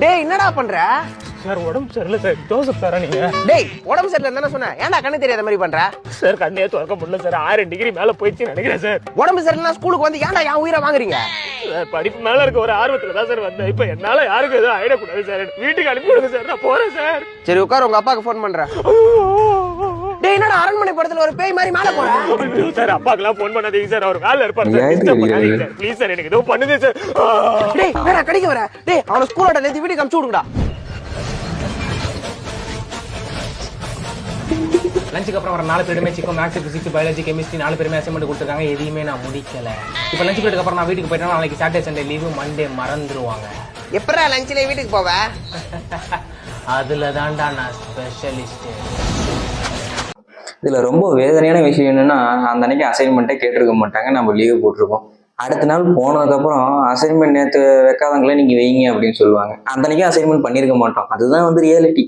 டேய் என்னடா பண்ற? சார் உடம்பு சரியில்லை சார். ஜோசப் சாரா நீங்க? டேய் உடம்பு சரியில்லை தானே சொன்னேன், ஏன்டா கண்ணு தெரியாத மாதிரி பண்ற? சார் கண்ணே திறக்க முடியல சார். 1000 டிகிரி மேல போயிடுச்சு நினைக்கிறேன் சார். உடம்பு சரியில்லைனா ஸ்கூலுக்கு வந்து ஏன்டா என் உயிரை வாங்குறீங்க? சார் படிப்பு மேல இருக்க ஒரு ஆர்வத்துல தான் சார் வந்தேன். இப்ப என்னால யாருக்கும் எதுவும் ஆயிடக்கூடாது சார். வீட்டுக்கு அனுப்பி விடுங்க சார், நான் போறேன் சார். சரி உட்கார், உங்க அப்பாவுக்கு ஃபோன் பண்றேன். டேய் என்னடா அரண்மனை படத்துல ஒரு பேய் மாதிரி மேல போற? சார் அப்பாக்கெல்லாம் ஃபோன் பண்ணாதீங்க சார், அவர் வேலை இருப்பாரு சார். ப்ளீஸ் சார், எனக்கு ஏதோ பண்ணுது சார். டேய் வேற கடிக்க வர. டேய் அவன ஸ்கூலோட நேத்து வீட்டுக்கு அனுப்பிச்சு விடுங்கடா. லஞ்சுக்கு அப்புறம் வர 4 பேருமே சிக்கோ, மேக்ஸ், பிசிக்ஸ், பயாலஜி, கெமிஸ்ட்ரி 4 பேருமே அசைன்மெண்ட் கொடுத்துருக்காங்க. எதையுமே நான் முடிக்கல. இப்போ லஞ்ச் பிரேக்கு அப்புறம் நான் வீட்டுக்கு போயிட்டேன்னா நாளைக்கு சாட்டர்டே சண்டே லீவு, மண்டே மறந்துடுவாங்க. எப்படா லஞ்ச்ல வீட்டுக்கு போவ? அதுல தான்டா நான் ஸ்பெஷலிஸ்ட். இதுல ரொம்ப வேதனையான விஷயம் என்னன்னா, அந்த அன்னைக்கு அசைன்மெண்ட்டே கேட்டிருக்க மாட்டாங்க, நம்ம லீவு போட்டிருக்கோம். அடுத்த நாள் போனதுக்கப்புறம் அசைன்மெண்ட் நேற்று வைக்காதவங்களே நீங்க வைங்க அப்படின்னு சொல்லுவாங்க. அந்த அன்னைக்கு அசைன்மெண்ட் பண்ணியிருக்க மாட்டோம். அதுதான் ரியாலிட்டி.